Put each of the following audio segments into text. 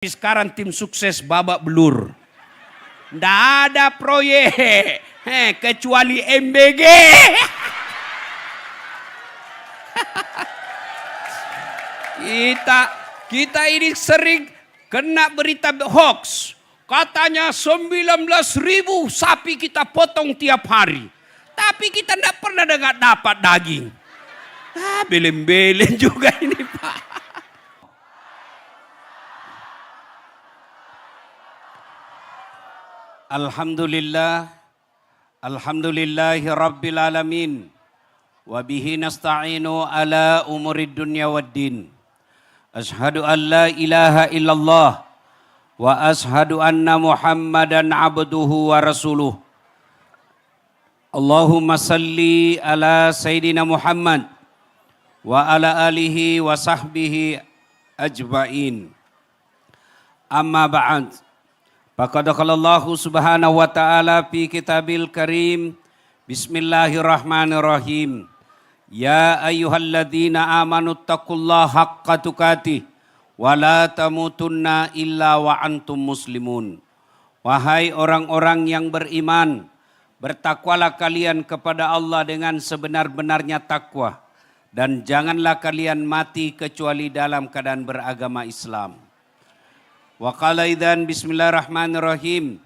Sekarang tim sukses babak belur. Nggak ada proyek kecuali MBG. kita ini sering kena berita hoax. Katanya 19.000 sapi kita potong tiap hari. Tapi kita tidak pernah dapat daging. Belem-belem juga ini Pak. Alhamdulillahi rabbil alamin. Wabihi nasta'inu ala umurid dunya waddin. Ashhadu an la ilaha illallah. Wa ashhadu anna muhammadan abduhu wa rasuluh. Allahumma salli ala Sayyidina Muhammad. Wa ala alihi wa sahbihi ajma'in. Amma ba'd. Faqad qala Allah Subhanahu wa ta'ala fi kitabil karim. Bismillahirrahmanirrahim. Ya ayyuhalladzina amanu taqullaha haqqa tuqatih wa la tamutunna illa wa antum muslimun. Wahai orang-orang yang beriman, bertakwalah kalian kepada Allah dengan sebenar-benarnya takwa, dan janganlah kalian mati kecuali dalam keadaan beragama Islam. Wa qala idzan bismillahirrahmanirrahim.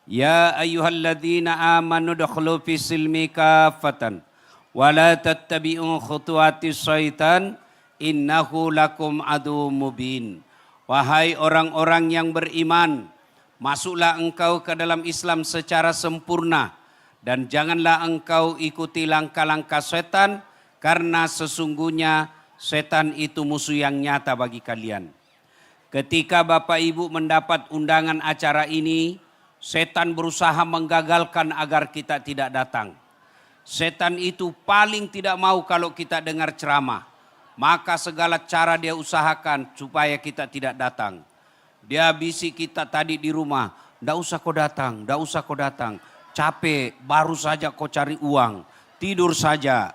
Ya ayyuhalladzina amanu dukhulu fis silmi kafatan wa la tattabi'u khutuwatis syaitan innahu lakum aduwwum mubin. Wahai orang-orang yang beriman, masuklah engkau ke dalam Islam secara sempurna dan janganlah engkau ikuti langkah-langkah setan, karena sesungguhnya setan itu musuh yang nyata bagi kalian. Ketika Bapak Ibu mendapat undangan acara ini, setan berusaha menggagalkan agar kita tidak datang. Setan itu paling tidak mau kalau kita dengar ceramah. Maka segala cara dia usahakan supaya kita tidak datang. Dia bisik kita tadi di rumah, "Nggak usah kau datang, nggak usah kau datang. Capek, baru saja kau cari uang, tidur saja."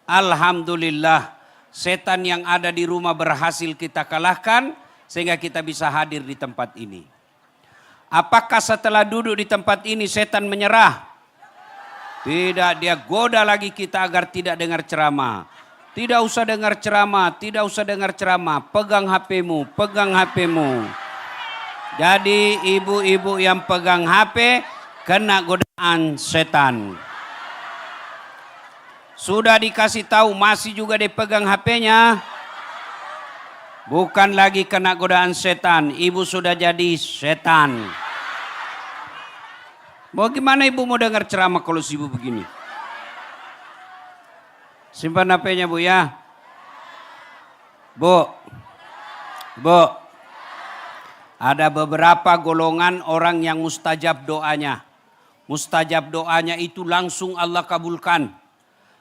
Alhamdulillah, setan yang ada di rumah berhasil kita kalahkan sehingga kita bisa hadir di tempat ini. Apakah setelah duduk di tempat ini setan menyerah? Tidak, dia goda lagi kita agar tidak dengar ceramah. Tidak usah dengar ceramah, tidak usah dengar ceramah. Pegang HP-mu, pegang HP-mu. Jadi ibu-ibu yang pegang HP kena godaan setan. Sudah dikasih tahu masih juga dipegang HP-nya. Bukan lagi kena godaan setan, ibu sudah jadi setan. Bagaimana ibu mau dengar ceramah kalau sibuk begini? Simpan HP-nya Bu ya. Bu. Ada beberapa golongan orang yang mustajab doanya. Mustajab doanya itu langsung Allah kabulkan.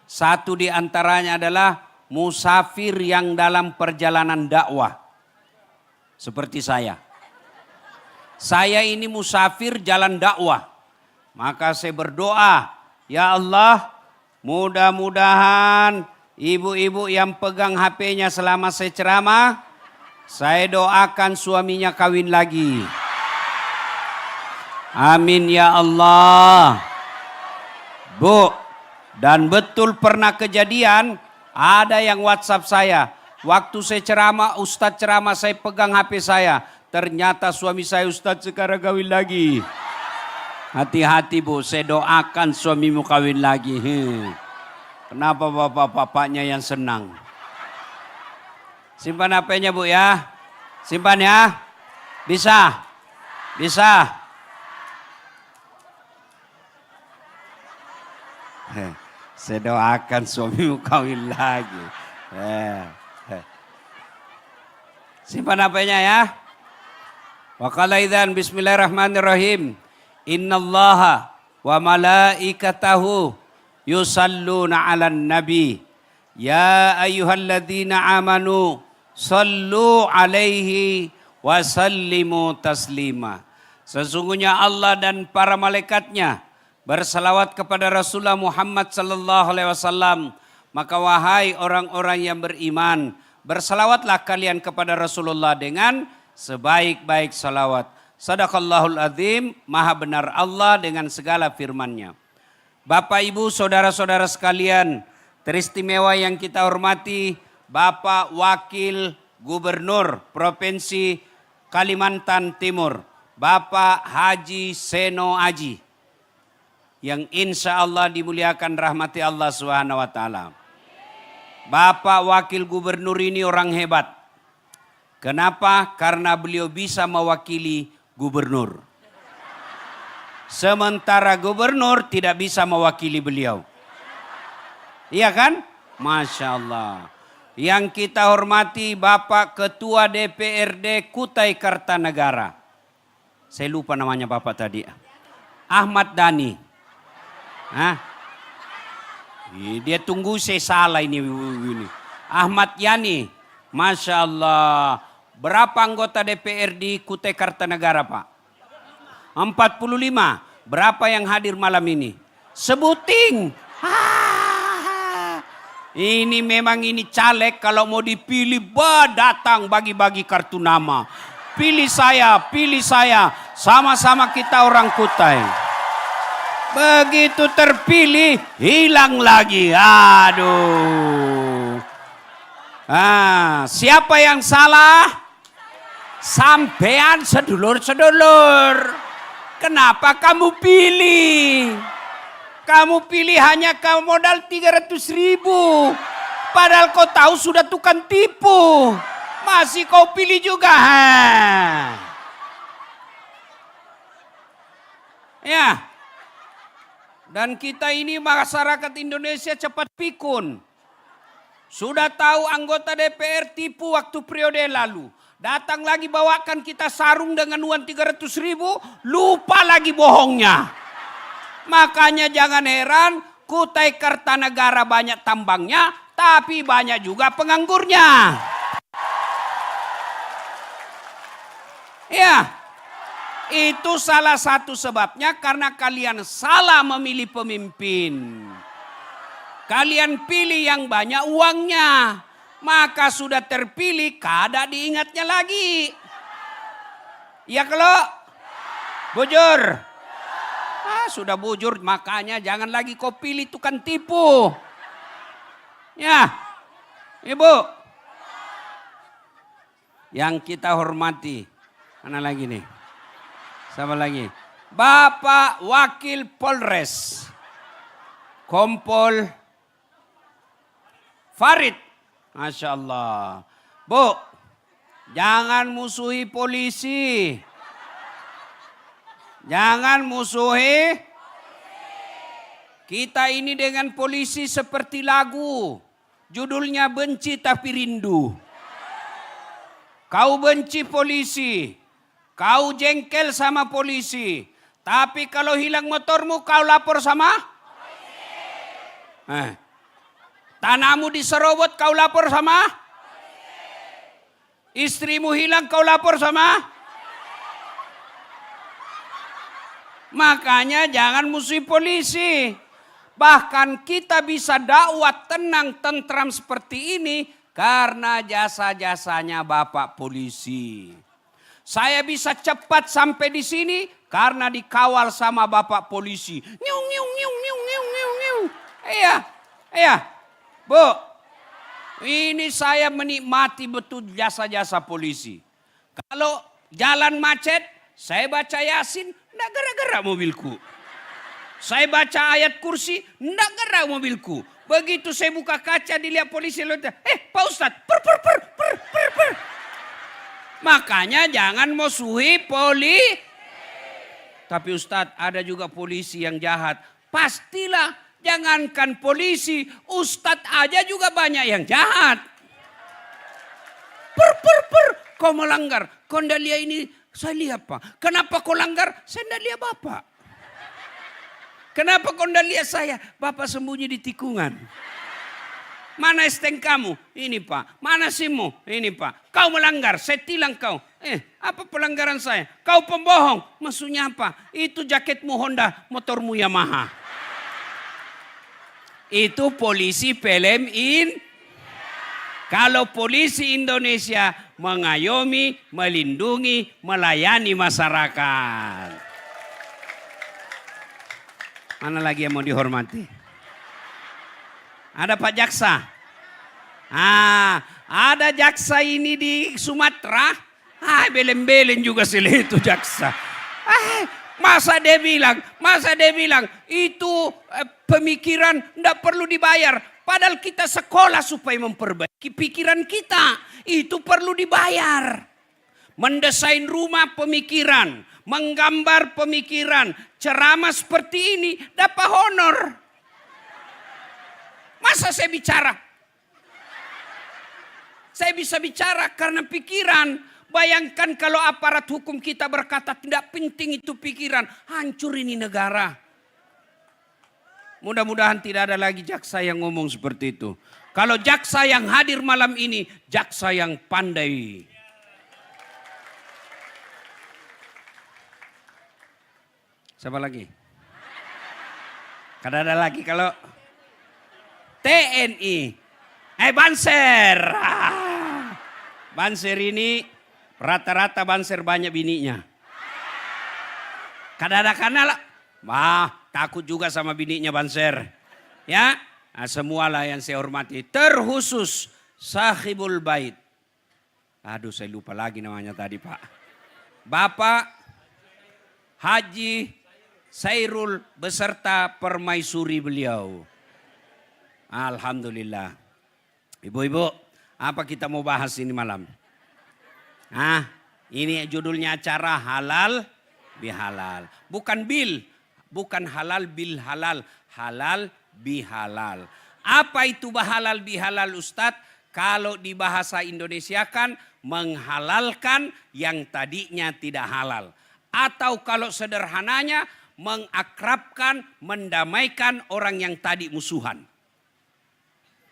Satu di antaranya adalah musafir yang dalam perjalanan dakwah. Seperti saya. Saya ini musafir jalan dakwah. Maka saya berdoa, ya Allah, mudah-mudahan ibu-ibu yang pegang HP-nya selama saya ceramah, saya doakan suaminya kawin lagi. Amin ya Allah. Bu, dan betul pernah kejadian, ada yang WhatsApp saya. Waktu saya ceramah, Ustadz ceramah, saya pegang HP saya. Ternyata suami saya, Ustadz sekarang kawin lagi. Hati-hati Bu, saya doakan suamimu kawin lagi. Kenapa bapak-bapaknya yang senang? Simpan HP-nya Bu ya. Simpan ya. Bisa? Bisa? Saya doakan suamimu kawin lagi. Simpan HP-nya ya. Wa qala idzan bismillahirrahmanirrahim. Innallaha wa malaikatahu yusalluna 'alan nabi. Ya ayyuhalladzina amanu sallu 'alaihi wa sallimu taslima. Sesungguhnya Allah dan para malaikatnya bersalawat kepada Rasulullah Muhammad sallallahu alaihi wasallam. Maka wahai orang-orang yang beriman, bersalawatlah kalian kepada Rasulullah dengan sebaik-baik salawat. Sadaqallahul azim, maha benar Allah dengan segala firman-Nya. Bapak, Ibu, saudara-saudara sekalian, teristimewa yang kita hormati, Bapak Wakil Gubernur Provinsi Kalimantan Timur, Bapak Haji Seno Aji, yang insya Allah dimuliakan rahmati Allah Subhanahu wa Ta'ala. Bapak Wakil Gubernur ini orang hebat. Kenapa? Karena beliau bisa mewakili gubernur. Sementara gubernur tidak bisa mewakili beliau. Iya kan? Masya Allah. Yang kita hormati Bapak Ketua DPRD Kutai Kartanegara. Saya lupa namanya Bapak tadi. Ahmad Dhani. Hah? Dia tunggu saya salah ini. Ahmad Yani. Masya Allah. Berapa anggota DPRD Kutai Kartanegara, Pak? 45. Berapa yang hadir malam ini? Sebuting. Ini memang ini caleg kalau mau dipilih datang bagi-bagi kartu nama. Pilih saya, pilih saya. Sama-sama kita orang Kutai. Begitu terpilih, hilang lagi. Aduh. Siapa yang salah? Sampean sedulur-sedulur. Kenapa kamu pilih? Kamu pilih hanya kamu modal 300.000. Padahal kau tahu sudah tukang tipu. Masih kau pilih juga. Ya. Dan kita ini masyarakat Indonesia cepat pikun. Sudah tahu anggota DPR tipu waktu periode lalu. Datang lagi bawakan kita sarung dengan uang 300.000. Lupa lagi bohongnya. Makanya jangan heran Kutai Kartanegara banyak tambangnya. Tapi banyak juga penganggurnya. Ya. Itu salah satu sebabnya karena kalian salah memilih pemimpin. Kalian pilih yang banyak uangnya. Maka sudah terpilih kada diingatnya lagi. Ya kalau bujur. Sudah bujur makanya jangan lagi kau pilih tukang tipu. Ya. Ibu. Yang kita hormati. Mana lagi nih? Sama lagi. Bapak Wakil Polres. Kompol Farid. Masya Allah. Bu, jangan musuhi polisi. Jangan musuhi. Kita ini dengan polisi seperti lagu. Judulnya Benci Tapi Rindu. Kau benci polisi. Kau jengkel sama polisi. Tapi kalau hilang motormu kau lapor sama? Polisi. Tanahmu diserobot kau lapor sama? Polisi. Istrimu hilang kau lapor sama? Polisi. Makanya jangan musuhi polisi. Bahkan kita bisa dakwah tenang tentram seperti ini karena jasa-jasanya Bapak polisi. Saya bisa cepat sampai di sini karena dikawal sama Bapak polisi. Nyung nyung nyung nyung nyung nyung nyung. Iya. Bu. Ini saya menikmati betul jasa-jasa polisi. Kalau jalan macet, saya baca Yasin, enggak gerak-gerak mobilku. Saya baca ayat kursi, enggak gerak mobilku. Begitu saya buka kaca dilihat polisi, Pak Ustadz, per. Makanya jangan musuhi polisi. Tapi Ustadz ada juga polisi yang jahat. Pastilah jangankan polisi, Ustadz aja juga banyak yang jahat. Per. Kau melanggar. Kau ndak lihat ini, saya lihat Pak. Kenapa kau langgar? Saya ndak lihat Bapak. Kenapa kau ndak lihat saya? Bapak sembunyi di tikungan. Mana STNK kamu? Ini Pak. Mana SIM-mu? Ini Pak. Kau melanggar, saya tilang kau. Apa pelanggaran saya? Kau pembohong. Maksudnya apa? Itu jaketmu Honda, motormu Yamaha. Itu polisi film Kalau polisi Indonesia mengayomi, melindungi, melayani masyarakat. Mana lagi yang mau dihormati? Ada Pak Jaksa. Ada jaksa ini di Sumatera. Belen-belen juga sila itu jaksa. Masa dia bilang itu pemikiran tidak perlu dibayar. Padahal kita sekolah supaya memperbaiki pikiran kita. Itu perlu dibayar. Mendesain rumah pemikiran. Menggambar pemikiran. Ceramah seperti ini dapat honor. Masa saya bicara? Saya bisa bicara karena pikiran. Bayangkan kalau aparat hukum kita berkata tidak penting itu pikiran. Hancur ini negara. Mudah-mudahan tidak ada lagi jaksa yang ngomong seperti itu. Kalau jaksa yang hadir malam ini, jaksa yang pandai. Siapa lagi? Kada ada lagi kalau TNI. Banser. Banser ini rata-rata Banser banyak bininya. Kada ada kanal. Takut juga sama bininya Banser. Ya, semualah yang saya hormati. Terkhusus Sahibul Bait. Aduh, saya lupa lagi namanya tadi, Pak. Bapak Haji Sairul beserta permaisuri beliau. Alhamdulillah. Ibu-ibu, apa kita mau bahas ini malam? Ini judulnya acara halal bihalal. Bukan bil, bukan halal bil halal, halal bihalal. Apa itu halal bihalal Ustadz? Kalau di bahasa Indonesia kan menghalalkan yang tadinya tidak halal. Atau kalau sederhananya mengakrabkan, mendamaikan orang yang tadi musuhan.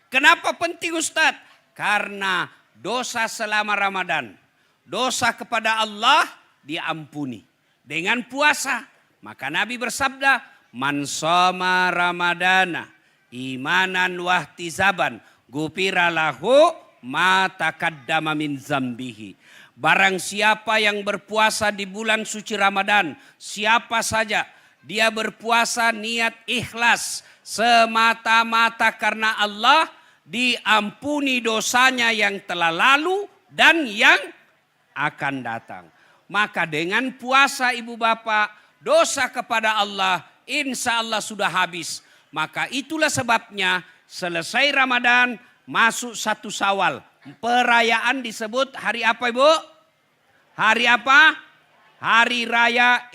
Kenapa penting Ustadz? Karena dosa selama Ramadan, dosa kepada Allah diampuni dengan puasa. Maka Nabi bersabda, man shoma ramadana imanan wahtisaban gufira lahu ma taqaddama min zambihi. Barang siapa yang berpuasa di bulan suci Ramadan, siapa saja dia berpuasa niat ikhlas semata-mata karena Allah, diampuni dosanya yang telah lalu dan yang akan datang. Maka dengan puasa ibu bapak, dosa kepada Allah insya Allah sudah habis. Maka itulah sebabnya selesai Ramadan masuk 1 Syawal. Perayaan disebut hari apa ibu? Hari apa? Hari Raya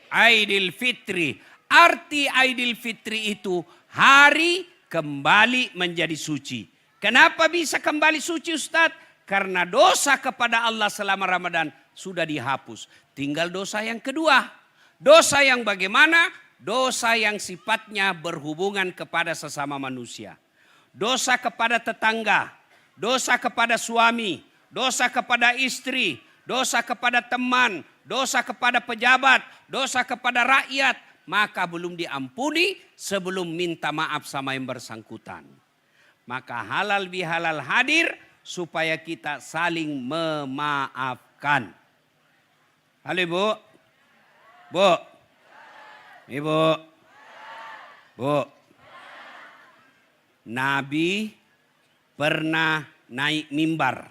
Aidil Fitri. Arti Aidil Fitri itu hari kembali menjadi suci. Kenapa bisa kembali suci Ustadz? Karena dosa kepada Allah selama Ramadan sudah dihapus. Tinggal dosa yang kedua. Dosa yang bagaimana? Dosa yang sifatnya berhubungan kepada sesama manusia. Dosa kepada tetangga, dosa kepada suami, dosa kepada istri, dosa kepada teman, dosa kepada pejabat, dosa kepada rakyat. Maka belum diampuni sebelum minta maaf sama yang bersangkutan. Maka halal bihalal hadir supaya kita saling memaafkan. Halo Ibu. Bu. Ibu. Bu. Nabi pernah naik mimbar.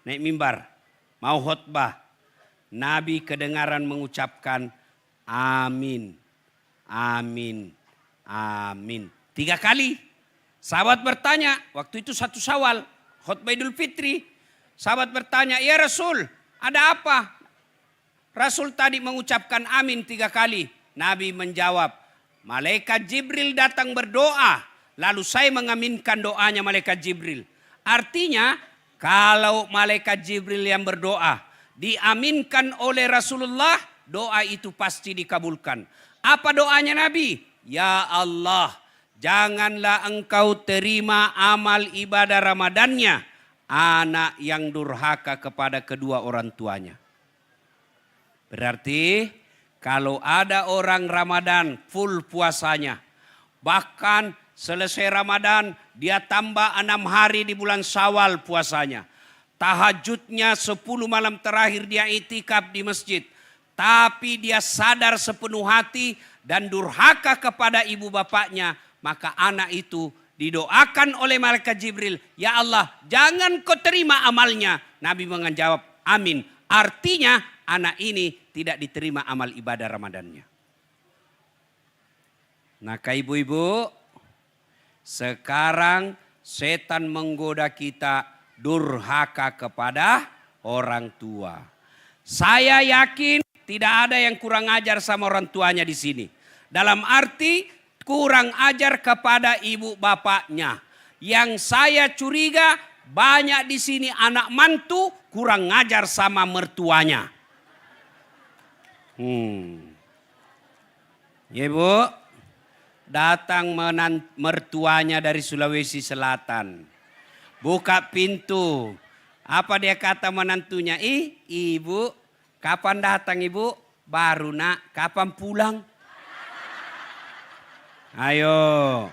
Naik mimbar. Mau khutbah. Nabi kedengaran mengucapkan amin. Amin. Amin. 3 kali. Sahabat bertanya. Waktu itu 1 Syawal. Khutbah Idul Fitri. Sahabat bertanya. Ya Rasul. Ada apa? Rasul tadi mengucapkan amin 3 kali. Nabi menjawab. Malaikat Jibril datang berdoa. Lalu saya mengaminkan doanya malaikat Jibril. Artinya kalau malaikat Jibril yang berdoa diaminkan oleh Rasulullah, doa itu pasti dikabulkan. Apa doanya Nabi? Ya Allah, janganlah engkau terima amal ibadah Ramadannya anak yang durhaka kepada kedua orang tuanya. Berarti kalau ada orang Ramadan full puasanya, bahkan Selesai Ramadan, dia tambah 6 hari di bulan Syawal puasanya. Tahajudnya 10 malam terakhir dia itikaf di masjid. Tapi dia sadar sepenuh hati dan durhaka kepada ibu bapaknya. Maka anak itu didoakan oleh malaikat Jibril. Ya Allah, jangan kau terima amalnya. Nabi menjawab, amin. Artinya anak ini tidak diterima amal ibadah Ramadannya. Maka ibu-ibu, sekarang setan menggoda kita durhaka kepada orang tua. Saya yakin tidak ada yang kurang ajar sama orang tuanya di sini. Dalam arti kurang ajar kepada ibu bapaknya. Yang saya curiga banyak di sini anak mantu kurang ngajar sama mertuanya. Ya Bu, datang mertuanya dari Sulawesi Selatan. Buka pintu. Apa dia kata menantunya? Ibu, kapan datang ibu? Baru nak, kapan pulang? Ayo.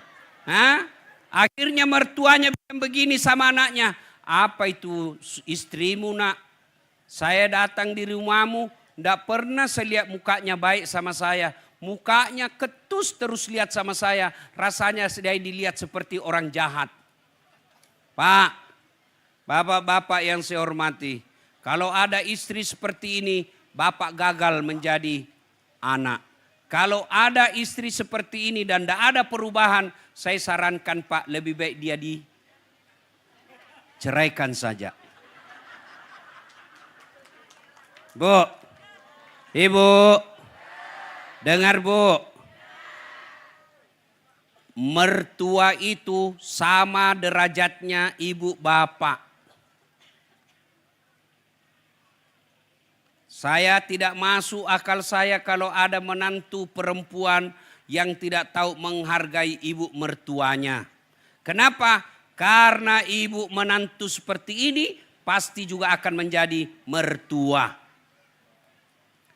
Akhirnya mertuanya bilang begini sama anaknya. Apa itu istrimu nak? Saya datang di rumahmu, tidak pernah saya lihat mukanya baik sama saya. Mukanya ketus terus lihat sama saya. Rasanya sedang dilihat seperti orang jahat. Pak, bapak-bapak yang saya hormati. Kalau ada istri seperti ini, bapak gagal menjadi anak. Kalau ada istri seperti ini dan tidak ada perubahan, saya sarankan Pak, lebih baik dia diceraikan saja. Bu, ibu, dengar Bu. Mertua itu sama derajatnya ibu bapak. Saya tidak masuk akal saya kalau ada menantu perempuan yang tidak tahu menghargai ibu mertuanya. Kenapa? Karena ibu menantu seperti ini pasti juga akan menjadi mertua.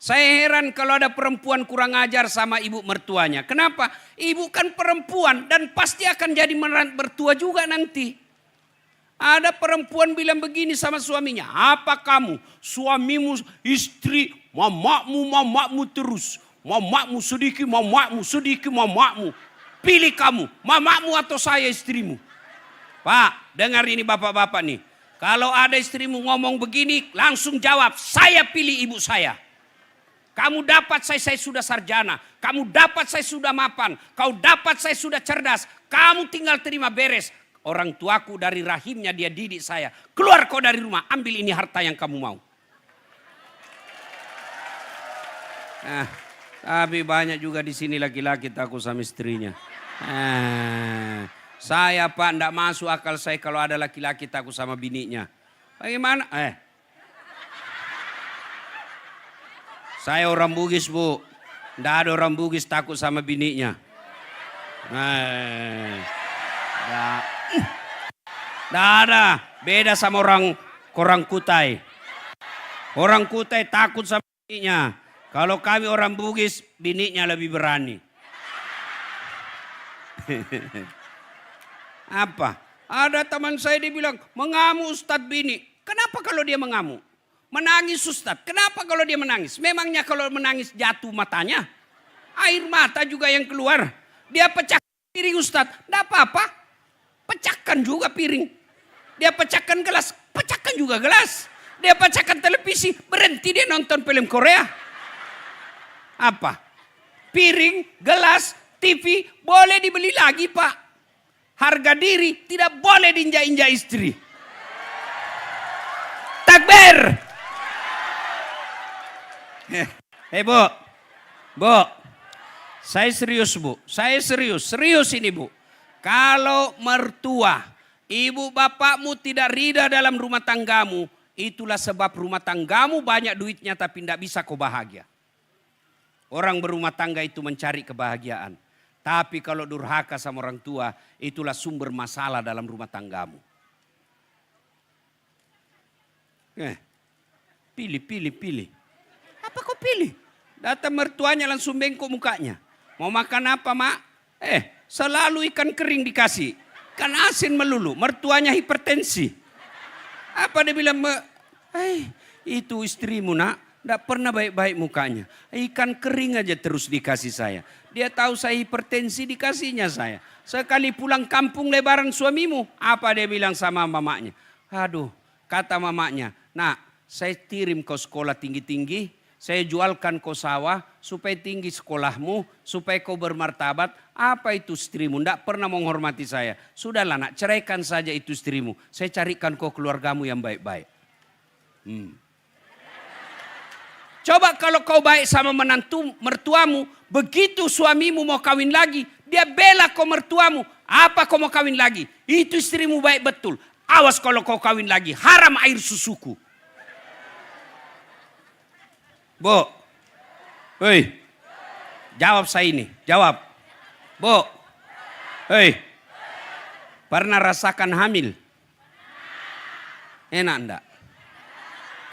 Saya heran kalau ada perempuan kurang ajar sama ibu mertuanya. Kenapa? Ibu kan perempuan dan pasti akan jadi mertua juga nanti. Ada perempuan bilang begini sama suaminya. Apa kamu? Suamimu istri, mamakmu terus. Mamakmu sedikit, mamakmu. Pilih kamu, mamakmu atau saya istrimu. Pak, dengar ini bapak-bapak nih. Kalau ada istrimu ngomong begini, langsung jawab, saya pilih ibu saya. Kamu dapat saya sudah sarjana. Kamu dapat saya sudah mapan. Kau dapat saya sudah cerdas. Kamu tinggal terima beres. Orang tuaku dari rahimnya dia didik saya. Keluar kau dari rumah. Ambil ini harta yang kamu mau. Tapi banyak juga di sini laki-laki takut sama istrinya. Saya Pak tidak masuk akal saya kalau ada laki-laki takut sama bininya. Bagaimana? Saya orang Bugis Bu. Tidak ada orang Bugis takut sama bininya. Tidak ada. Beda sama orang Kutai. Orang Kutai takut sama bininya. Kalau kami orang Bugis, bininya lebih berani. Apa? Ada teman saya dia bilang, mengamu Ustadz bini. Kenapa kalau dia mengamu? Menangis Ustadz. Kenapa kalau dia menangis? Memangnya kalau menangis jatuh matanya? Air mata juga yang keluar. Dia pecahkan piring Ustadz. Tidak apa-apa. Pecahkan juga piring. Dia pecahkan gelas. Pecahkan juga gelas. Dia pecahkan televisi. Berhenti dia nonton film Korea. Apa? Piring, gelas, TV boleh dibeli lagi Pak. Harga diri tidak boleh diinjak-injak istri. Takbir. Bu, saya serius Bu, serius ini Bu. Kalau mertua, ibu bapakmu tidak ridha dalam rumah tanggamu, itulah sebab rumah tanggamu banyak duitnya tapi tidak bisa kau bahagia. Orang berumah tangga itu mencari kebahagiaan. Tapi kalau durhaka sama orang tua, itulah sumber masalah dalam rumah tanggamu. Pilih. Apa kau pilih? Datang mertuanya langsung bengkok mukanya. Mau makan apa Mak? Selalu ikan kering dikasih. Kan asin melulu. Mertuanya hipertensi. Apa dia bilang? Itu istrimu nak. Tidak pernah baik-baik mukanya. Ikan kering aja terus dikasih saya. Dia tahu saya hipertensi, dikasihnya saya. Sekali pulang kampung lebaran suamimu. Apa dia bilang sama mamanya? Aduh, kata mamanya. Nak, saya kirim kau sekolah tinggi-tinggi. Saya jualkan kau sawah supaya tinggi sekolahmu. Supaya kau bermartabat. Apa itu istrimu? Tidak pernah menghormati saya. Sudahlah nak, ceraikan saja itu istrimu. Saya carikan kau keluargamu yang baik-baik. Coba kalau kau baik sama menantu mertuamu, begitu suamimu mau kawin lagi, dia bela kau mertuamu. Apa kau mau kawin lagi? Itu istrimu baik betul. Awas kalau kau kawin lagi, haram air susuku. Bu, hei, jawab saya ini, jawab. Bu, hei, pernah rasakan hamil? Enak enggak?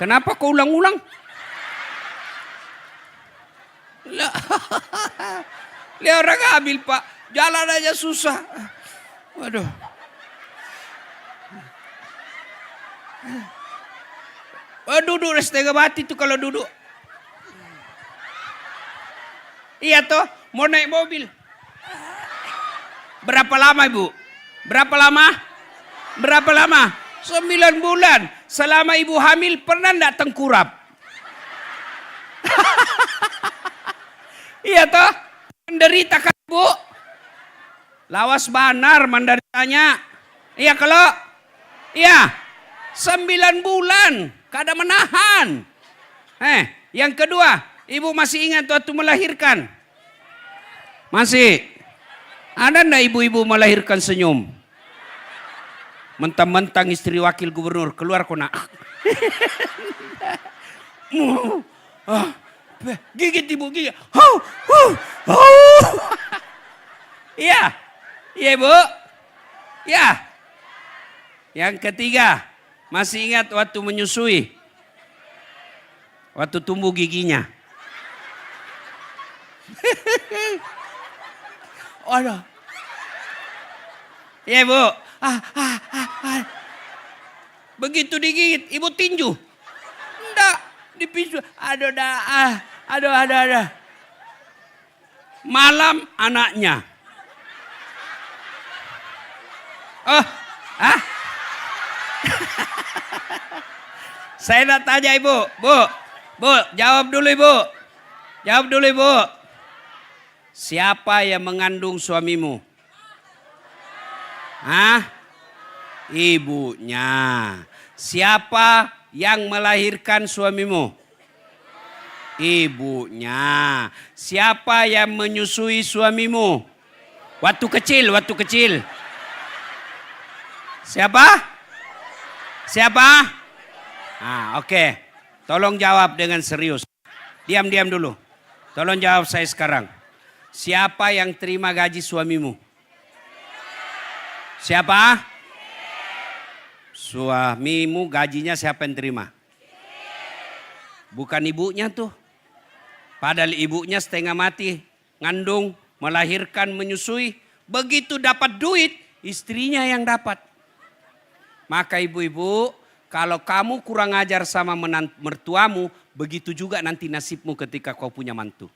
Kenapa kau ulang-ulang? Lihat orang hamil pak, jalan aja susah. Waduh. Duduk setengah mati tuh kalau duduk. Iya toh, mau naik mobil. Berapa lama ibu? Berapa lama? Berapa lama? 9 bulan. Selama ibu hamil pernah enggak tengkurap? Iya toh, menderita kan bu? Lawas banar menderitanya. Iya kalau? Iya, 9 bulan, kada menahan. Yang kedua, ibu masih ingat waktu melahirkan? Masih? Ada enggak ibu-ibu melahirkan senyum? Mentang-mentang istri wakil gubernur, keluar kau nak. Gigit ibu, gigit. Iya, iya ibu. Ya. Yang ketiga, masih ingat waktu menyusui? Waktu tumbuh giginya. Waduh. Iya ibu. Begitu digigit, ibu tinju. Enggak, dipisu. Aduh dah. Aduh. Malam anaknya. Saya nak tanya ibu, bu, jawab dulu ibu. Jawab dulu ibu. Siapa yang mengandung suamimu? Ibunya. Siapa yang melahirkan suamimu? Ibunya. Siapa yang menyusui suamimu? Waktu kecil. Siapa? Oke. Tolong jawab dengan serius. Diam dulu. Tolong jawab saya sekarang. Siapa yang terima gaji suamimu? Siapa? Suamimu gajinya siapa yang terima? Bukan ibunya tuh. Padahal ibunya setengah mati. Ngandung, melahirkan, menyusui. Begitu dapat duit, istrinya yang dapat. Maka ibu-ibu, kalau kamu kurang ajar sama mertuamu, begitu juga nanti nasibmu ketika kau punya mantu.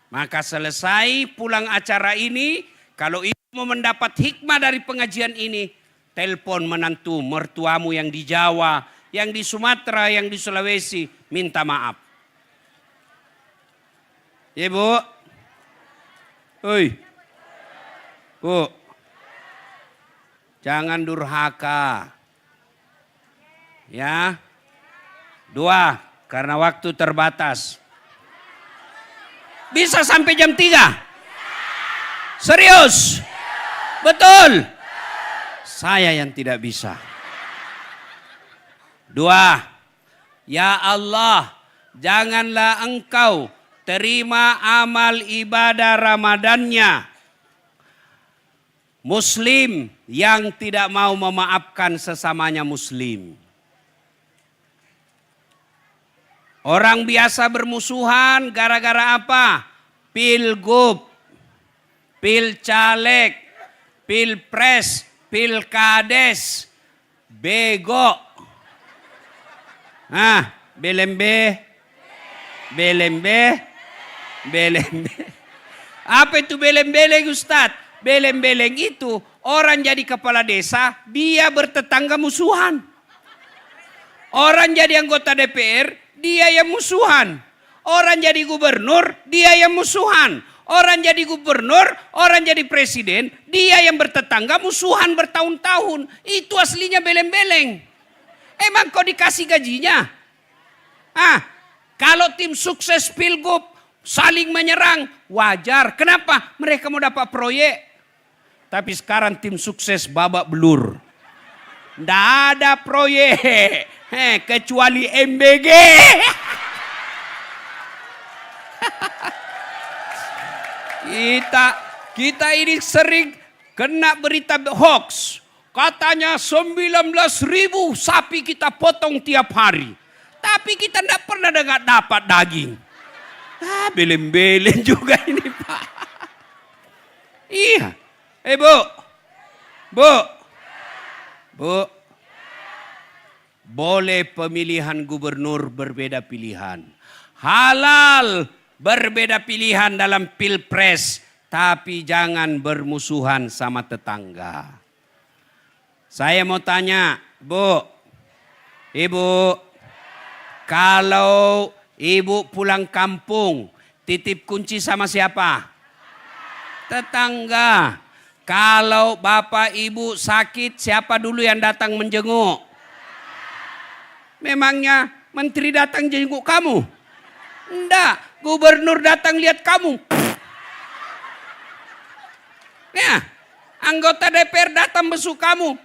Maka selesai pulang acara ini, kalau ibu mau mendapat hikmah dari pengajian ini, telepon menantu mertuamu yang di Jawa, yang di Sumatera, yang di Sulawesi, minta maaf. Ya bu? Bu, jangan durhaka. Ya. 2, karena waktu terbatas. Bisa sampai jam 3? Serius? Betul? Saya yang tidak bisa. 2, ya Allah, janganlah engkau terima amal ibadah Ramadannya Muslim yang tidak mau memaafkan sesamanya Muslim. Orang biasa bermusuhan gara-gara apa? Pilgub. pilcaleg, pilpres, pilkades, bego. Belembe, belembe, belembe. Apa itu beleng-beleng Ustadz? Beleng-beleng itu orang jadi kepala desa, dia bertetangga musuhan. Orang jadi anggota DPR, dia yang musuhan. Orang jadi gubernur, dia yang musuhan. Orang jadi gubernur, orang jadi presiden, dia yang bertetangga musuhan bertahun-tahun. Itu aslinya beleng-beleng. Emang kau dikasih gajinya? Kalau tim sukses pilgub saling menyerang, wajar. Kenapa? Mereka mau dapat proyek. Tapi sekarang tim sukses babak belur. Nggak ada proyek. Kecuali MBG. Kita ini sering kena berita hoax. Katanya 19.000 sapi kita potong tiap hari. Tapi kita tidak pernah dapat daging. Beleng-beleng juga ini Pak. Iya. Bu. Boleh pemilihan gubernur berbeda pilihan. Halal berbeda pilihan dalam pilpres. Tapi jangan bermusuhan sama tetangga. Saya mau tanya, Bu. Ibu, kalau ibu pulang kampung, titip kunci sama siapa? Tetangga. Kalau bapak ibu sakit, siapa dulu yang datang menjenguk? Memangnya menteri datang jenguk kamu? Enggak, gubernur datang lihat kamu. Ya, anggota DPR datang besuk kamu.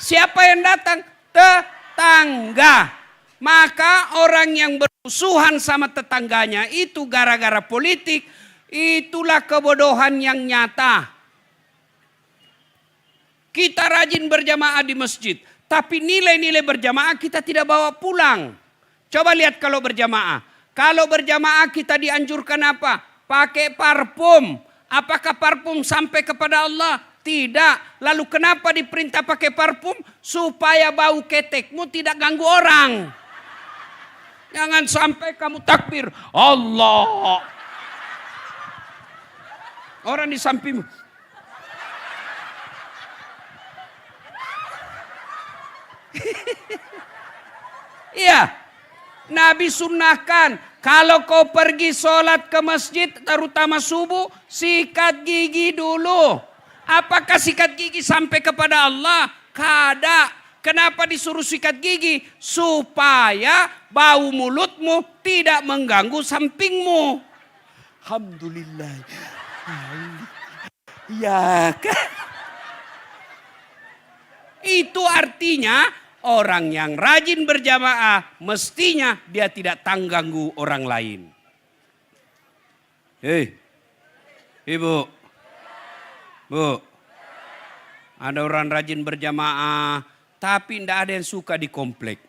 Siapa yang datang? Tetangga. Maka orang yang bermusuhan sama tetangganya itu gara-gara politik. Itulah kebodohan yang nyata. Kita rajin berjamaah di masjid. Tapi nilai-nilai berjamaah kita tidak bawa pulang. Coba lihat kalau berjamaah. Kalau berjamaah kita dianjurkan apa? Pakai parfum. Apakah parfum sampai kepada Allah? Tidak. Lalu kenapa diperintah pakai parfum? Supaya bau ketekmu tidak ganggu orang. Jangan sampai kamu takbir. Allah. Orang di sampingmu. Iya. Nabi sunnahkan. Kalau kau pergi sholat ke masjid. Terutama subuh. Sikat gigi dulu. Apakah sikat gigi sampai kepada Allah? Kada. Kenapa disuruh sikat gigi? Supaya bau mulutmu tidak mengganggu sampingmu. Alhamdulillah. Ya kan? Itu artinya orang yang rajin berjamaah mestinya dia tidak ganggu orang lain. Ibu. Bu, ada orang rajin berjamaah, tapi tidak ada yang suka di komplek.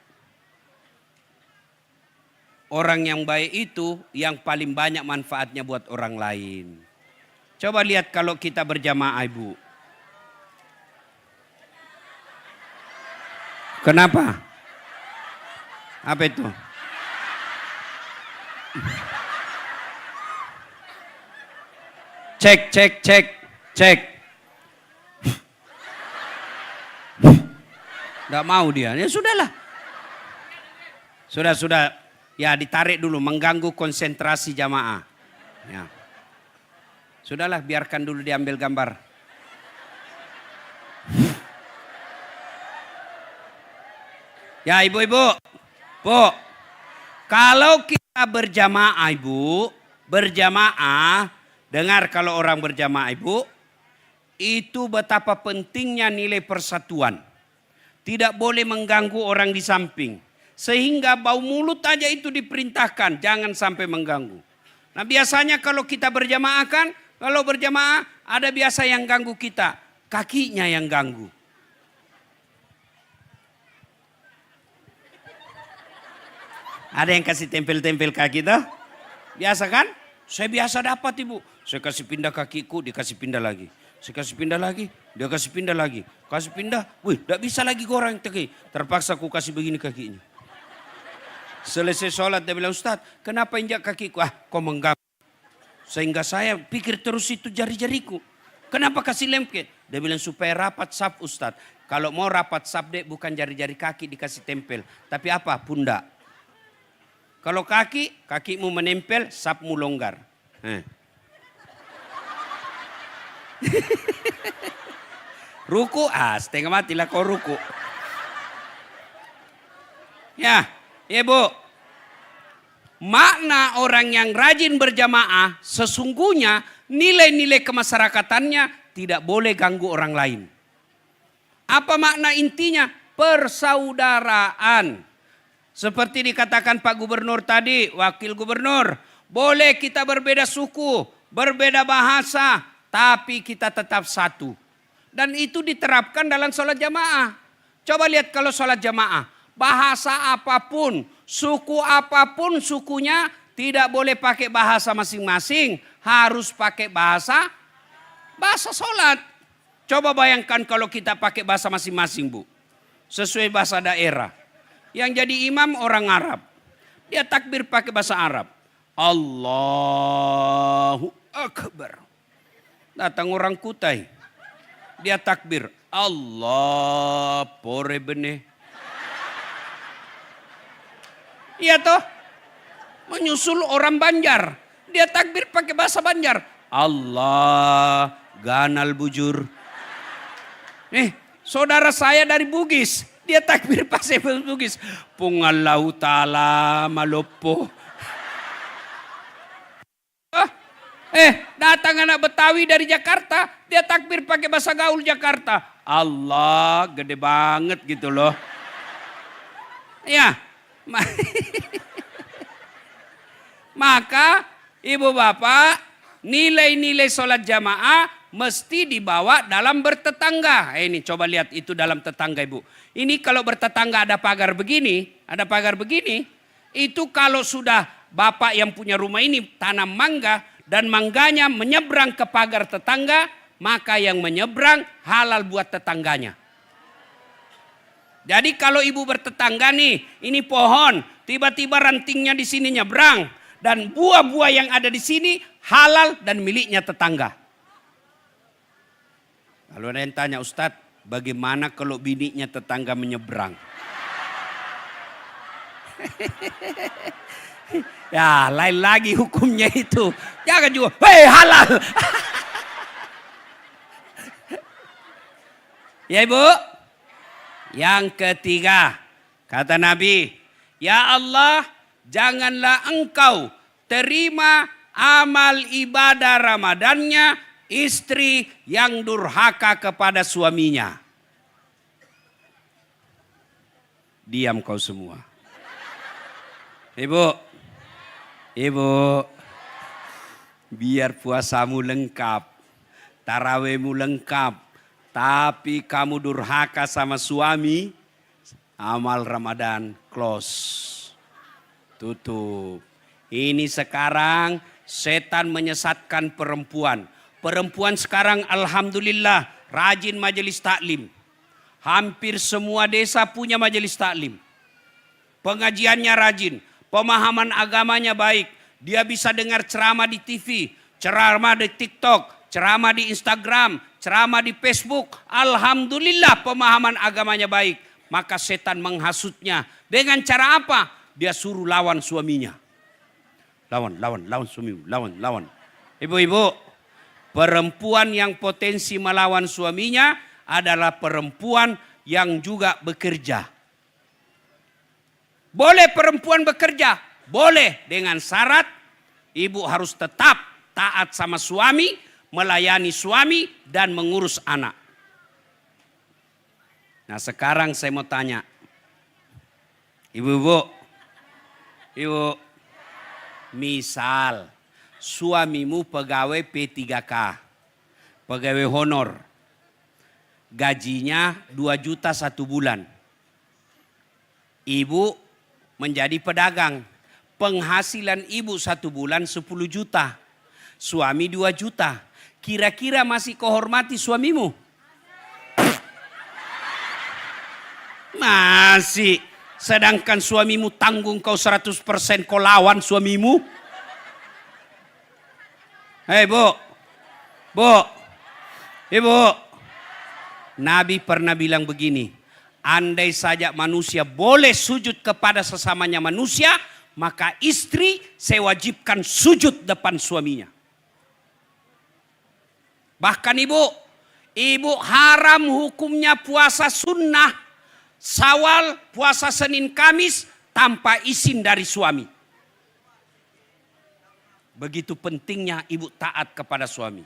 Orang yang baik itu yang paling banyak manfaatnya buat orang lain. Coba lihat kalau kita berjamaah, Ibu. Kenapa? Apa itu? Cek. Nggak mau dia. Ya sudahlah. Sudah. Ya ditarik dulu. Mengganggu konsentrasi jamaah. Ya. Sudahlah biarkan dulu diambil gambar. Ya ibu-ibu. Bu. Kalau kita berjamaah Ibu. Berjamaah. Dengar kalau orang berjamaah Ibu. Itu betapa pentingnya nilai persatuan. Tidak boleh mengganggu orang di samping. Sehingga bau mulut aja itu diperintahkan. Jangan sampai mengganggu. Nah biasanya kalau kita berjamaah kan. Kalau berjamaah ada biasa yang ganggu kita. Kakinya yang ganggu. Ada yang kasih tempel-tempel kaki tuh? Biasa kan? Saya biasa dapat Ibu. Saya kasih pindah kakiku, dia kasih pindah lagi. Saya kasih pindah lagi, dia kasih pindah lagi. Kasih pindah, wih, tidak bisa lagi goreng teki. Terpaksa aku kasih begini kakinya. Selesai sholat dia bilang, Ustaz, kenapa injak kakiku? Ah, kau mengganggu. Sehingga saya pikir terus itu jari-jariku. Kenapa kasih lempet? Dia bilang supaya rapat sap Ustaz. Kalau mau rapat sap dek bukan jari-jari kaki dikasih tempel. Tapi apa? Pundak. Kalau kakimu menempel, sapmu longgar. Ruku, setengah matilah kau ruku. Ya, Bu. Makna orang yang rajin berjamaah sesungguhnya nilai-nilai kemasyarakatannya tidak boleh ganggu orang lain. Apa makna intinya? Persaudaraan. Seperti dikatakan Pak Gubernur tadi, Wakil Gubernur. Boleh kita berbeda suku, berbeda bahasa, tapi kita tetap satu. Dan itu diterapkan dalam sholat jamaah. Coba lihat kalau sholat jamaah. Bahasa apapun, suku apapun sukunya tidak boleh pakai bahasa masing-masing. Harus pakai bahasa sholat. Coba bayangkan kalau kita pakai bahasa masing-masing, Bu. Sesuai bahasa daerah. Yang jadi imam orang Arab. Dia takbir pakai bahasa Arab. Allahu Akbar. Datang orang Kutai. Dia takbir. Allah pore benih. Iya toh? Menyusul orang Banjar. Dia takbir pakai bahasa Banjar. Allah ganal bujur. Saudara saya dari Bugis. Dia takbir pakai bahasa Bugis. Pungallahu ta'ala malopo. Datang anak Betawi dari Jakarta. Dia takbir pakai bahasa gaul Jakarta. Allah gede banget gitu loh. Ya. Maka ibu bapak nilai-nilai sholat jamaah mesti dibawa dalam bertetangga. Ini coba lihat itu dalam tetangga ibu. Ini kalau bertetangga ada pagar begini. Itu kalau sudah bapak yang punya rumah ini tanam mangga. Dan mangganya menyeberang ke pagar tetangga. Maka yang menyeberang halal buat tetangganya. Jadi kalau ibu bertetangga nih, ini pohon, tiba-tiba rantingnya di sini nyebrang dan buah-buah yang ada di sini halal dan miliknya tetangga. Kalau ada yang tanya, Ustadz, bagaimana kalau bininya tetangga menyeberang? Ya, lain lagi hukumnya itu. Jangan juga, hei halal. Ya Ibu. Yang ketiga, kata Nabi, ya Allah, janganlah engkau terima amal ibadah Ramadannya istri yang durhaka kepada suaminya. Diam kau semua. Ibu, biar puasamu lengkap, tarawihmu lengkap, tapi kamu durhaka sama suami, amal Ramadan close. Tutup. Ini sekarang setan menyesatkan perempuan. Perempuan sekarang alhamdulillah rajin majelis taklim. Hampir semua desa punya majelis taklim. Pengajiannya rajin, pemahaman agamanya baik. Dia bisa dengar ceramah di TV, ceramah di TikTok, ceramah di Instagram, ceramah di Facebook. Alhamdulillah pemahaman agamanya baik. Maka setan menghasutnya. Dengan cara apa? Dia suruh lawan suaminya. Lawan suamimu. Lawan. Ibu-ibu, perempuan yang potensi melawan suaminya adalah perempuan yang juga bekerja. Boleh perempuan bekerja? Boleh, dengan syarat ibu harus tetap taat sama suami, melayani suami dan mengurus anak. Nah sekarang saya mau tanya. Ibu, misal suamimu pegawai P3K, pegawai honor, gajinya 2 juta 1 bulan. Ibu menjadi pedagang, penghasilan ibu 1 bulan 10 juta. Suami 2 juta. Kira-kira masih kau hormati suamimu? Masih. Sedangkan suamimu tanggung kau 100% kau lawan suamimu. Hei bu. Ibu. Nabi pernah bilang begini. Andai saja manusia boleh sujud kepada sesamanya manusia, maka istri saya wajibkan sujud depan suaminya. Bahkan ibu haram hukumnya puasa sunnah. Syawal, puasa Senin Kamis tanpa izin dari suami. Begitu pentingnya ibu taat kepada suami.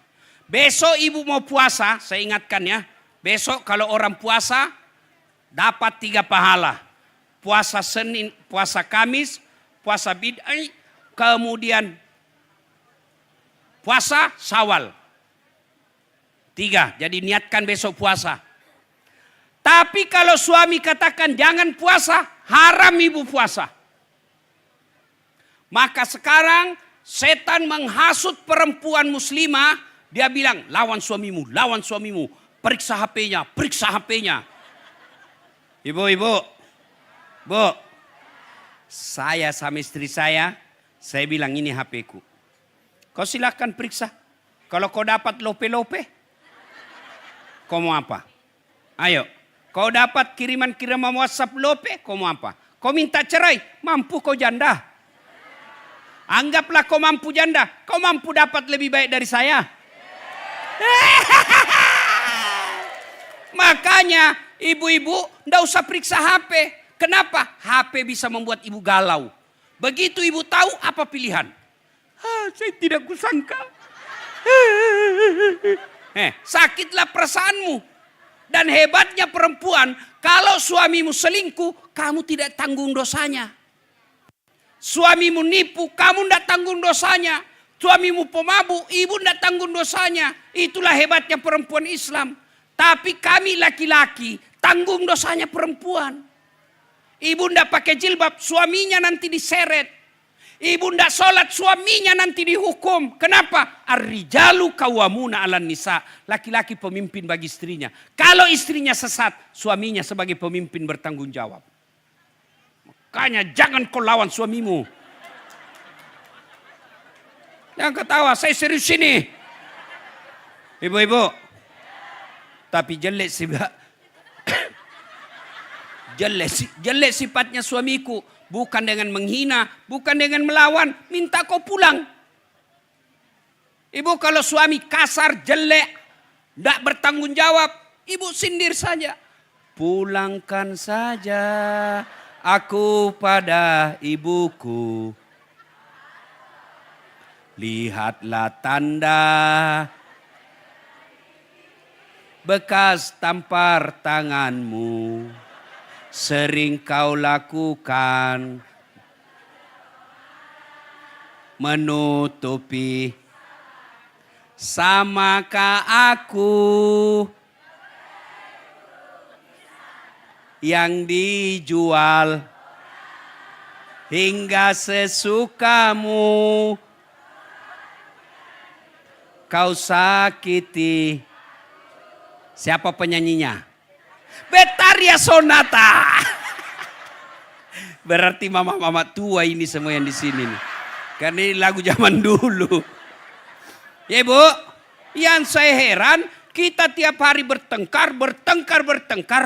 Besok ibu mau puasa, saya ingatkan ya. Besok kalau orang puasa dapat 3 pahala. Puasa Senin, puasa Kamis, puasa bid'ah, kemudian puasa Syawal. 3, jadi niatkan besok puasa. Tapi kalau suami katakan jangan puasa, haram ibu puasa. Maka sekarang setan menghasut perempuan muslimah. Dia bilang lawan suamimu. Periksa HP-nya. Ibu. Saya sama istri saya bilang ini HP-ku. Kau silakan periksa. Kalau kau dapat lope-lope, kau mau apa? Ayo. Kau dapat kiriman WhatsApp lope, kau mau apa? Kau minta cerai, mampu kau janda. Anggaplah kau mampu janda, kau mampu dapat lebih baik dari saya. Makanya ibu-ibu ndak usah periksa HP. Kenapa? HP bisa membuat ibu galau. Begitu ibu tahu apa pilihan. Saya tidak kusangka. Sakitlah perasaanmu. Dan hebatnya perempuan, kalau suamimu selingkuh, kamu tidak tanggung dosanya. Suamimu nipu, kamu tidak tanggung dosanya. Suamimu pemabuk, ibu tidak tanggung dosanya. Itulah hebatnya perempuan Islam. Tapi kami laki-laki, tanggung dosanya perempuan. Ibu tidak pakai jilbab, suaminya nanti diseret. Ibu tidak sholat, suaminya nanti dihukum. Kenapa? Ar-rijalu qawwamuna 'alan nisa. Laki-laki pemimpin bagi istrinya. Kalau istrinya sesat, suaminya sebagai pemimpin bertanggung jawab. Makanya jangan kau lawan suamimu. Jangan ketawa, saya serius ini. Ibu-ibu. Tapi jelek sifatnya suamiku. Bukan dengan menghina, bukan dengan melawan, minta kau pulang. Ibu kalau suami kasar, jelek, tidak bertanggung jawab, ibu sindir saja. Pulangkan saja aku pada ibuku. Lihatlah tanda bekas tampar tanganmu. Sering kau lakukan menutupi. Samakah aku yang dijual hingga sesukamu kau sakiti. Siapa penyanyinya? Betaria Sonata. Berarti mama-mama tua ini semua yang di sini nih. Karena ini lagu zaman dulu. Ya ibu, yang saya heran kita tiap hari bertengkar,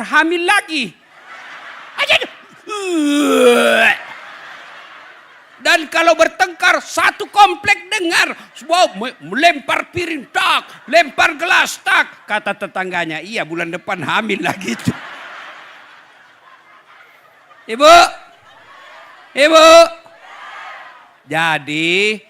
hamil lagi. Dan kalau bertengkar satu komplek dengar, wow, melempar piring tak, lempar gelas tak. Kata tetangganya, iya bulan depan hamil lagi itu. Ibu. Jadi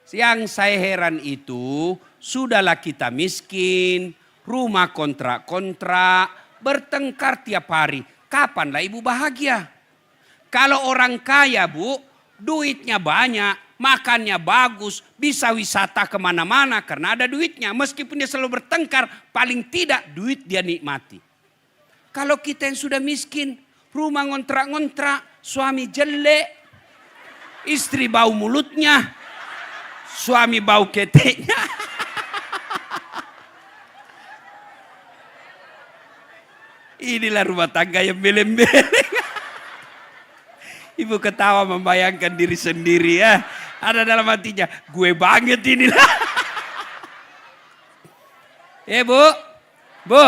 yang saya heran itu, sudahlah kita miskin, rumah kontrak-kontrak, bertengkar tiap hari. Kapanlah ibu bahagia? Kalau orang kaya bu, duitnya banyak, makannya bagus, bisa wisata kemana-mana karena ada duitnya. Meskipun dia selalu bertengkar, paling tidak duit dia nikmati. Kalau kita yang sudah miskin, rumah ngontrak-ngontrak, suami jelek, istri bau mulutnya, Suami bau keteknya. Inilah rumah tangga yang beleng-beleng. Ibu ketawa membayangkan diri sendiri ya. Ada dalam hatinya, gue banget inilah. Bu, Bu.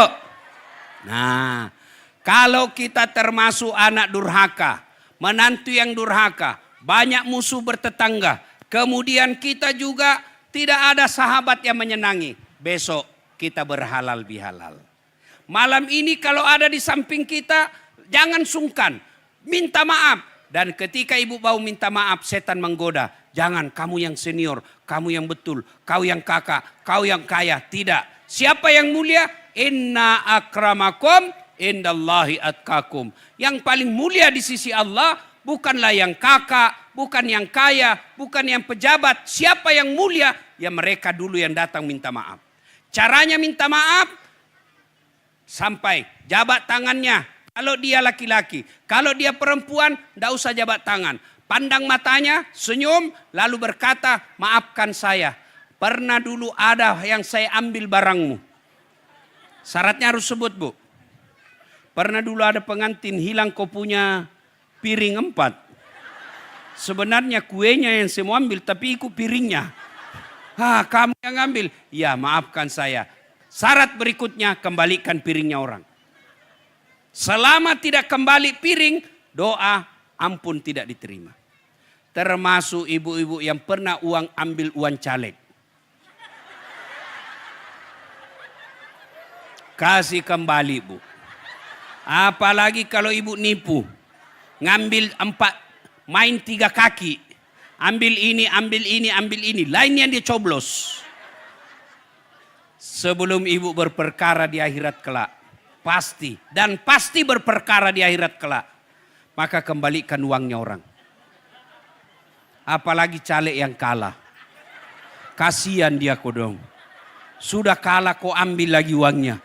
Nah, kalau kita termasuk anak durhaka, menantu yang durhaka, banyak musuh bertetangga, kemudian kita juga tidak ada sahabat yang menyenangi, besok kita berhalal bihalal. Malam ini kalau ada di samping kita, jangan sungkan, minta maaf. Dan ketika ibu bau minta maaf, setan menggoda. Jangan, kamu yang senior, kamu yang betul, kau yang kakak, kau yang kaya. Tidak. Siapa yang mulia? Inna akramakum indallahi atqakum. Yang paling mulia di sisi Allah bukanlah yang kakak, bukan yang kaya, bukan yang pejabat. Siapa yang mulia? Ya mereka dulu yang datang minta maaf. Caranya minta maaf, sampai jabat tangannya. Kalau dia laki-laki, kalau dia perempuan, tidak usah jabat tangan. Pandang matanya, senyum, lalu berkata, maafkan saya. Pernah dulu ada yang saya ambil barangmu. Syaratnya harus sebut, Bu. Pernah dulu ada pengantin hilang kau punya piring 4. Sebenarnya kuenya yang saya mau ambil, tapi ikut piringnya. Kamu yang ambil. Ya, maafkan saya. Syarat berikutnya, kembalikan piringnya orang. Selama tidak kembali piring, doa ampun tidak diterima. Termasuk ibu-ibu yang pernah ambil uang caleg. Kasih kembali, Bu. Apalagi kalau ibu nipu. Ngambil 4, main 3 kaki. Ambil ini, ambil ini, ambil ini. Lainnya dia coblos. Sebelum ibu berperkara di akhirat kelak. Pasti. Dan pasti berperkara di akhirat kelak. Maka kembalikan uangnya orang. Apalagi caleg yang kalah. Kasihan dia kodong. Sudah kalah kok ambil lagi uangnya.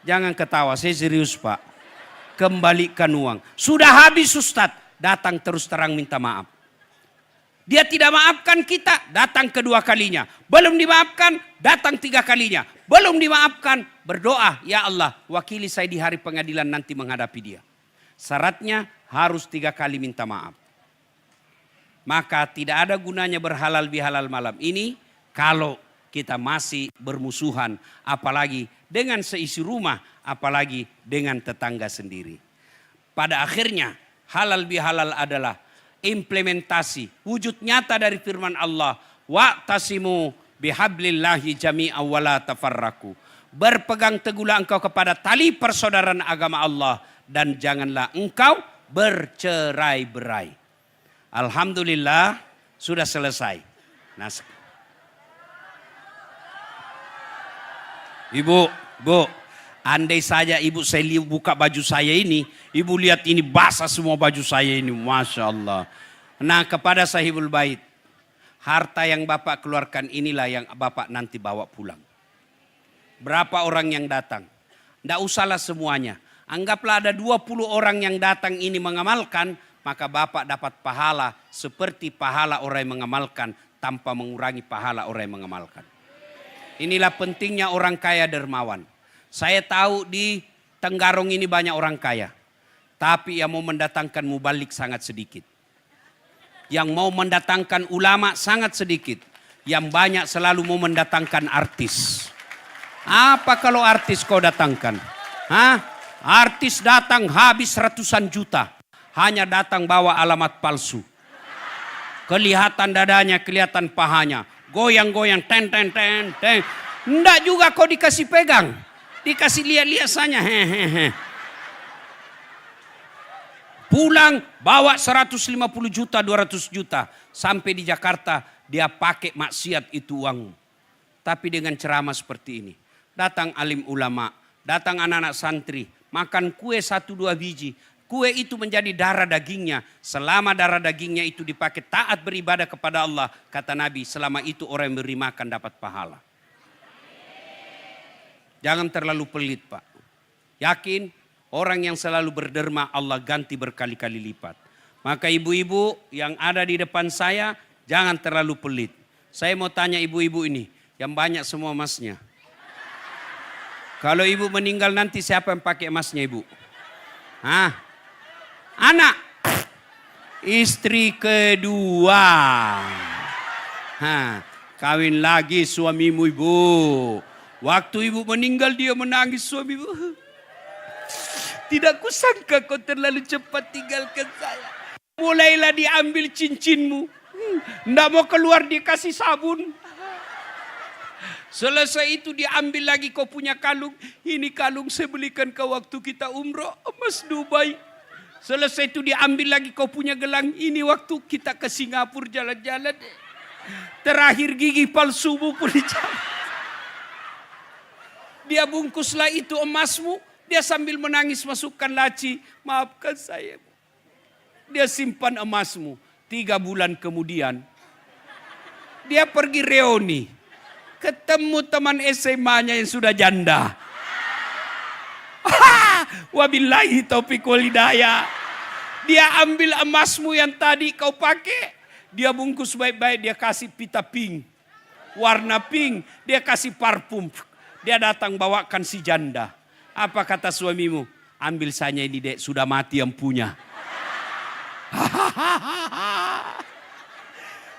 Jangan ketawa, saya serius Pak. Kembalikan uang. Sudah habis Ustadz. Datang terus terang minta maaf. Dia tidak maafkan kita, datang kedua kalinya. Belum dimaafkan, datang 3 kalinya. Belum dimaafkan, berdoa, ya Allah, wakili saya di hari pengadilan nanti menghadapi dia. Syaratnya harus 3 kali minta maaf. Maka tidak ada gunanya berhalal bihalal malam ini kalau kita masih bermusuhan, apalagi dengan seisi rumah, apalagi dengan tetangga sendiri. Pada akhirnya halal bihalal adalah implementasi wujud nyata dari firman Allah, wa'tasimu bihablillahi jami'an wa la tafarraqu. Berpegang teguhlah engkau kepada tali persaudaraan agama Allah dan janganlah engkau bercerai-berai. Alhamdulillah sudah selesai. Nah, Ibu, andai saja ibu saya buka baju saya ini, ibu lihat ini basah semua baju saya ini, Masya Allah. Nah, kepada sahibul bait, harta yang Bapak keluarkan inilah yang Bapak nanti bawa pulang. Berapa orang yang datang? Tidak usahlah semuanya. Anggaplah ada 20 orang yang datang ini mengamalkan, maka Bapak dapat pahala seperti pahala orang yang mengamalkan tanpa mengurangi pahala orang yang mengamalkan. Inilah pentingnya orang kaya dermawan. Saya tahu di Tenggarong ini banyak orang kaya. Tapi yang mau mendatangkan mubalik sangat sedikit. Yang mau mendatangkan ulama sangat sedikit. Yang banyak selalu mau mendatangkan artis. Apa kalau artis kau datangkan? Artis datang habis ratusan juta. Hanya datang bawa alamat palsu. Kelihatan dadanya, kelihatan pahanya. Goyang-goyang, ten. Enggak juga kau dikasih pegang. Dikasih lihat-lihat saja. Pulang bawa 150 juta, 200 juta. Sampai di Jakarta dia pakai maksiat itu uang. Tapi dengan ceramah seperti ini. Datang alim ulama, datang anak-anak santri. Makan kue 1-2 biji. Kue itu menjadi darah dagingnya. Selama darah dagingnya itu dipakai taat beribadah kepada Allah. Kata Nabi, selama itu orang yang beri makan dapat pahala. Jangan terlalu pelit Pak. Yakin orang yang selalu berderma Allah ganti berkali-kali lipat. Maka ibu-ibu yang ada di depan saya jangan terlalu pelit. Saya mau tanya ibu-ibu ini, yang banyak semua emasnya. Kalau ibu meninggal nanti siapa yang pakai emasnya ibu? Hah? Anak. Istri kedua. Hah, kawin lagi suamimu ibu. Waktu ibu meninggal dia menangis suami ibu. Tidak kusangka kau terlalu cepat tinggalkan saya. Mulailah diambil cincinmu. Nggak mau keluar dikasih sabun. Selesai itu diambil lagi kau punya kalung. Ini kalung saya belikan kau waktu kita umroh emas Dubai. Selesai itu diambil lagi kau punya gelang. Ini waktu kita ke Singapura jalan-jalan. Terakhir gigi palsumu pun dicabut. Dia bungkuslah itu emasmu. Dia sambil menangis masukkan laci. Maafkan saya. Dia simpan emasmu. 3 bulan kemudian, dia pergi reuni. Ketemu teman SMA-nya yang sudah janda. Wabillahi taufiq wal hidayah. Dia ambil emasmu yang tadi kau pakai. Dia bungkus baik-baik, dia kasih pita pink. Warna pink, dia kasih parfum. Dia datang bawakan si janda. Apa kata suamimu? Ambil saja ini dek, sudah mati yang punya.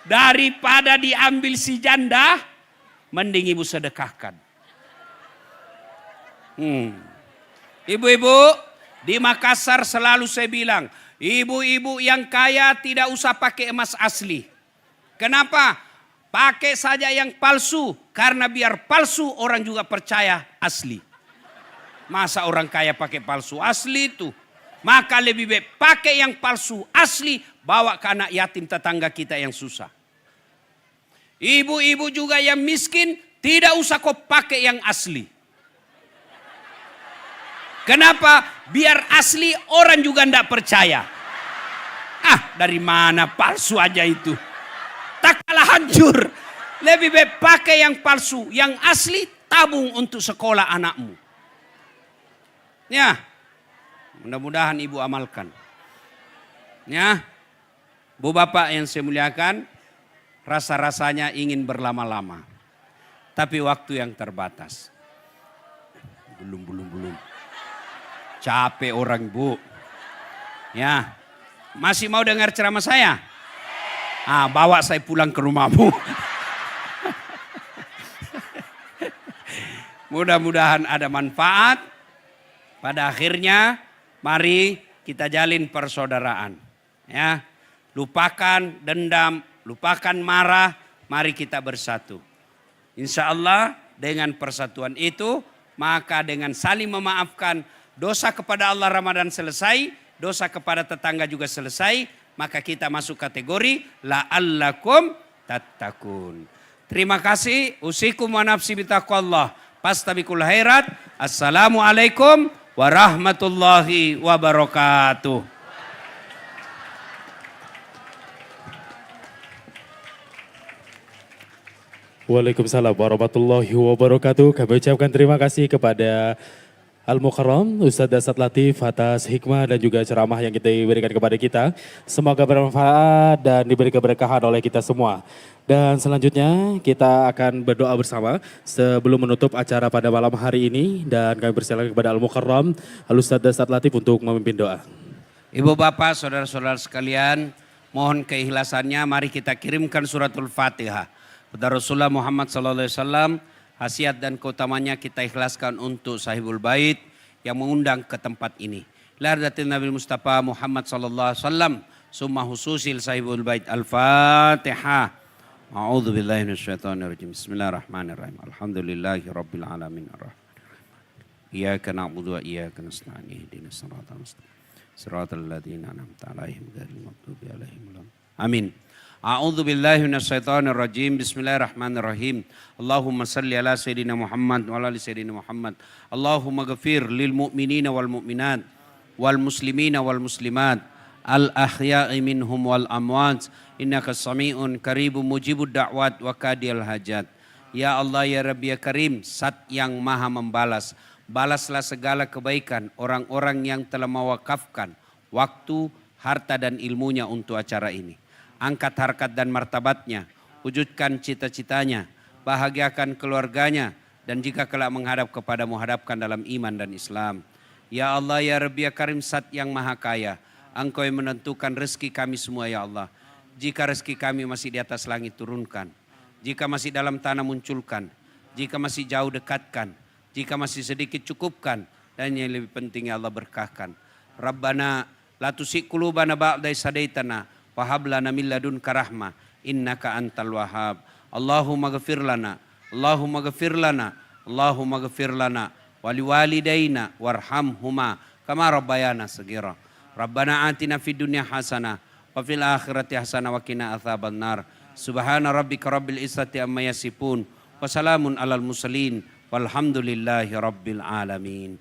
Daripada diambil si janda, mending ibu sedekahkan. Ibu-ibu, di Makassar selalu saya bilang, ibu-ibu yang kaya tidak usah pakai emas asli. Kenapa? Pakai saja yang palsu, karena biar palsu orang juga percaya asli. Masa orang kaya pakai palsu asli itu? Maka lebih baik pakai yang palsu asli, bawa ke anak yatim tetangga kita yang susah. Ibu-ibu juga yang miskin, tidak usah kau pakai yang asli. Kenapa? Biar asli orang juga tidak percaya. Dari mana palsu aja itu. Tak kalah hancur. Lebih baik pakai yang palsu, yang asli tabung untuk sekolah anakmu. Ya. Mudah-mudahan ibu amalkan. Ya, Bu Bapak yang saya muliakan, rasa-rasanya ingin berlama-lama. Tapi waktu yang terbatas. Belum. Capek orang Bu. Ya, masih mau dengar ceramah saya? Bawa saya pulang ke rumahmu. Mudah-mudahan ada manfaat. Pada akhirnya, mari kita jalin persaudaraan. Ya, lupakan dendam, lupakan marah, mari kita bersatu. Insya Allah dengan persatuan itu, maka dengan saling memaafkan, dosa kepada Allah Ramadan selesai, dosa kepada tetangga juga selesai, maka kita masuk kategori la'allakum tattaqun. Terima kasih. Usikum wa nafsi bitaqwallah. Pastabikul khairat. Assalamualaikum warahmatullahi wabarakatuh. Waalaikumsalam warahmatullahi wabarakatuh. Kami ucapkan terima kasih kepada Al-Mukarram Ustadz Dasat Latif atas hikmah dan juga ceramah yang kita berikan kepada kita. Semoga bermanfaat dan diberi keberkahan oleh kita semua. Dan selanjutnya kita akan berdoa bersama sebelum menutup acara pada malam hari ini. Dan kami persilakan kepada Al-Mukarram Al-Ustadz Dasat Latif untuk memimpin doa. Ibu bapak, saudara-saudara sekalian, mohon keikhlasannya, mari kita kirimkan suratul Fatihah kepada Rasulullah Muhammad SAW. Hasiat dan keutamanya kita ikhlaskan untuk sahibul bait yang mengundang ke tempat ini. Lahadatin Nabi Mustafa Muhammad SAW. Summa hususil sahibul bait. Al-Fatihah. A'udzu billahi minasyaitonir rajim. Bismillahirrahmanirrahim. Alhamdulillahi rabbil alamin. Iyyaka na'budu wa iyyaka nasta'in. Ihdinas siratal mustaqim. Siratal ladzina an'amta 'alaihim ghairil maghdubi 'alaihim waladdallin. Amin. A'udzu billahi minasyaitonir rajim. Bismillahirrahmanirrahim. Allahumma salli ala sayyidina Muhammad wa ala ali sayyidina Muhammad. Allahumma ghafir lil mu'minina wal mu'minat wal muslimina wal muslimat al ahya'i minhum wal amwat innaka sami'un qaribun mujibud da'wat wa qadiyal hajat. Ya Allah ya Rabbi ya Karim, Zat yang Maha membalas. Balaslah segala kebaikan orang-orang yang telah mewakafkan waktu, harta dan ilmunya untuk acara ini. Angkat harkat dan martabatnya, wujudkan cita-citanya, bahagiakan keluarganya, dan jika kelak menghadap kepadamu, hadapkan dalam iman dan Islam. Ya Allah, ya Rabbi, ya Karim, Zat yang maha kaya, Engkau yang menentukan rezeki kami semua ya Allah. Jika rezeki kami masih di atas langit, turunkan. Jika masih dalam tanah, munculkan. Jika masih jauh, dekatkan. Jika masih sedikit, cukupkan. Dan yang lebih penting ya Allah, berkahkan. Rabbana la tusik qulubana ba'da idh hadaitana wa hab lana min ladunka rahmah innaka antal wahhab. Allahumma ghfir lana, Allahumma ghfir lana, Allahumma ghfir lana wa liwalidayna warhamhuma kama rabbayana saghira. Rabbana atina fid dunya hasanah wa fil akhirati hasanah wa qina adzabannar. Subhana rabbika rabbil izzati amma yasifun wa salamun alal mursalin walhamdulillahi rabbil alamin.